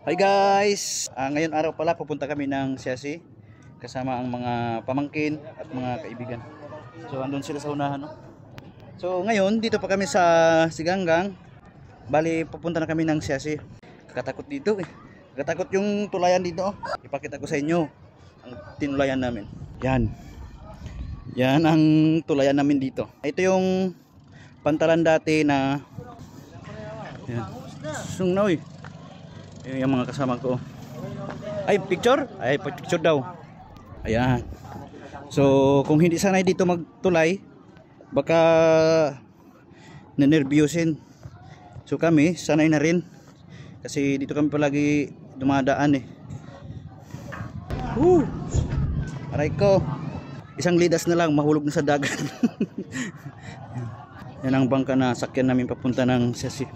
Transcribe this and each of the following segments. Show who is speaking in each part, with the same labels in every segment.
Speaker 1: Hi guys! Ngayon araw pala pupunta kami ng Siasi kasama ang mga pamangkin at mga kaibigan. So andun sila sa unahan, no? So ngayon dito pa kami sa Siganggang. Bali pupunta na kami ng Siasi. Kakatakot dito eh. Kakatakot yung tulayan dito. Ipakita ko sa inyo ang tinulayan namin. Yan. Yan ang tulayan namin dito. Ito yung pantalan dati na yan. Sungnaw eh. Yung mga kasama ko. Ay, picture? Ay, picture daw. Ayan. So, kung hindi sanay dito magtulay, baka nanervyusin. So, kami, sanay na rin. Kasi dito kami palagi dumadaan eh. Woo! Aray ko. Isang lidas na lang, mahulog na sa dagat. Yan ang bangka na sakyan namin papunta ng Siasi.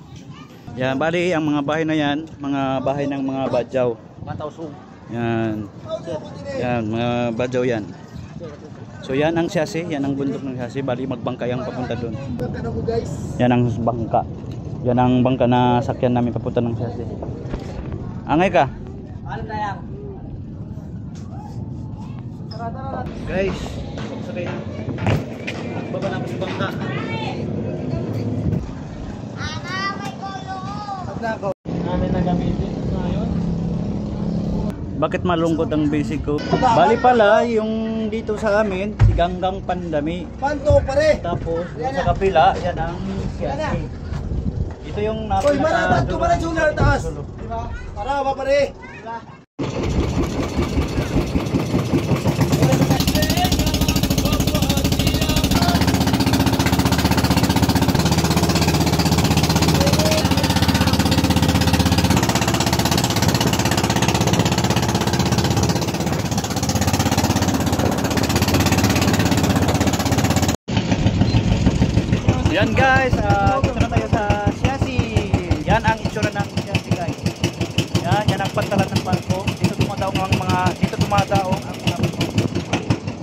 Speaker 1: Yan, bali ang mga bahay na yan, mga bahay ng mga badyaw. Yan. Yan, mga badyaw yan. So yan ang Siasi, yan ang bundok ng Siasi, bali magbangka yung papunta doon. Yan ang bangka. Yan ang bangka na sakyan namin papunta ng Siasi. Angay ka? Guys, sakay. Baba na sa bangka.
Speaker 2: Namin na gamitin ngayon.
Speaker 1: Bakit malungkot ang basic ko? Bali pala yung dito sa amin, Siganggang Pandami.
Speaker 2: Panto pare.
Speaker 1: Tapos sa kapila, yan ang Siasi. Ito yung
Speaker 2: Oy, mara panto pare sugar taas. Di ba? Para ba pare? Di ba?
Speaker 1: Yan guys, dito na tayo sa Siasi. Yan ang itsura ng Siasi guys. Yan ang pantalan ng barko. Dito dumadaong ang mga barko.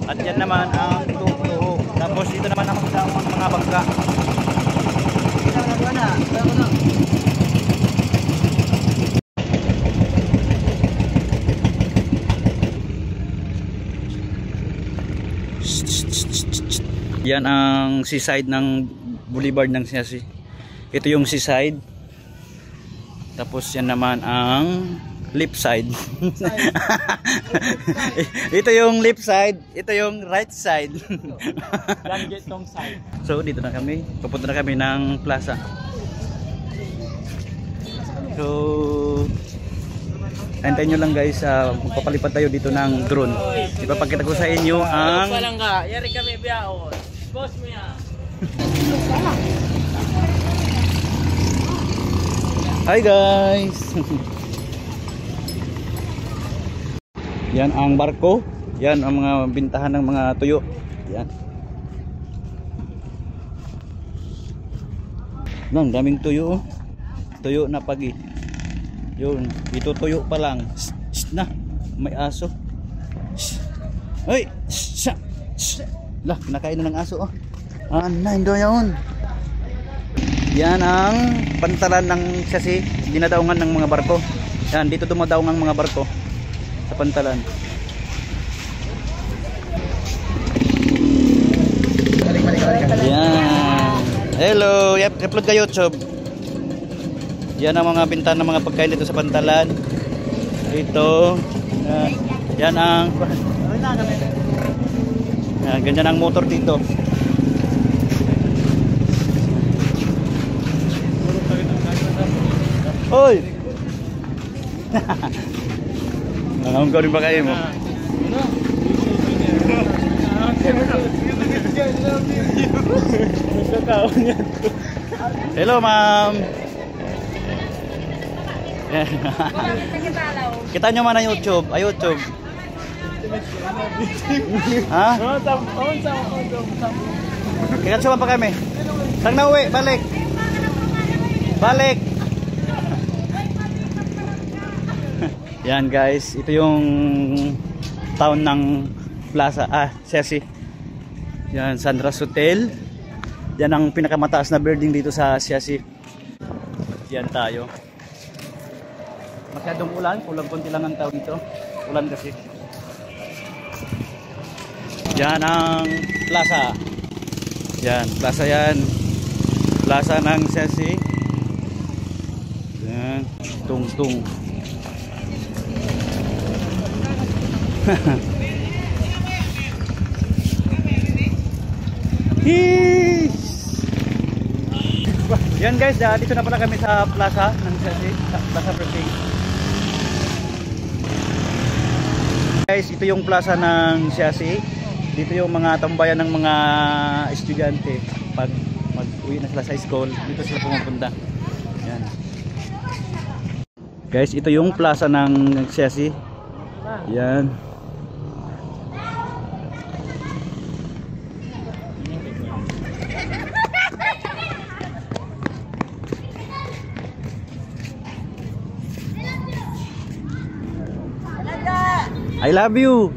Speaker 1: At yan naman ang tuho. Tapos dito naman ang mga bangka. Yan ang seaside ng Boulevard ng Siasi. Ito yung seaside. Tapos yan naman ang left side. Ito yung left side, ito yung right side. So dito na kami, papunta na kami ng plaza. So antayin nyo lang guys, magpapalipad tayo dito ng drone. Ipapakita ko sa inyo ang
Speaker 2: Yari kami biyaon. Boss mo yan.
Speaker 1: Hi guys. Yan ang barko. Yan ang mga bintahan ng mga tuyo. Yan. Nang daming tuyo. Tuyo na pagi. Yun, ito tuyo pa lang. Na, may aso. Hoy, lah, kinakain na ng aso oh. Naindo yun. Yan ang pantalan ng Siasi, dinadaungan ng mga barko. Yan, dito dumadaong ang mga barko sa pantalan. Yan. Hello, upload ka YouTube. Yan ang mga bintahan ng mga pagkain dito sa pantalan. Ito. Yan ang ganyan ang motor dito. Hoy! Ang gawin ba kayo mo? Hello ma'am. Kita nyo man ang YouTube. Ay YouTube. Ha? Kaya suma pa kami. Sang na uwi, balik. Balik. Yan guys, ito yung town ng plaza, Siasi. Yan, Sandras Hotel. Yan ang pinakamataas na building dito sa Siasi. Yan tayo. masyadong ulan, kulang konti lang ang tao dito. Ulan kasi. Yan ang plaza. Yan, plaza yan. Plaza ng CSC. Yan, tung-tung. Yan guys, dito na pala kami sa plaza ng CSC, Plaza Pershing. Guys, ito yung plaza ng CSC. Dito yung mga tambayan ng mga estudyante pag mag-uwi na sila sa school, dito sila pumupunta. Yan. Guys, ito yung plaza ng CSC. Yan. I love you.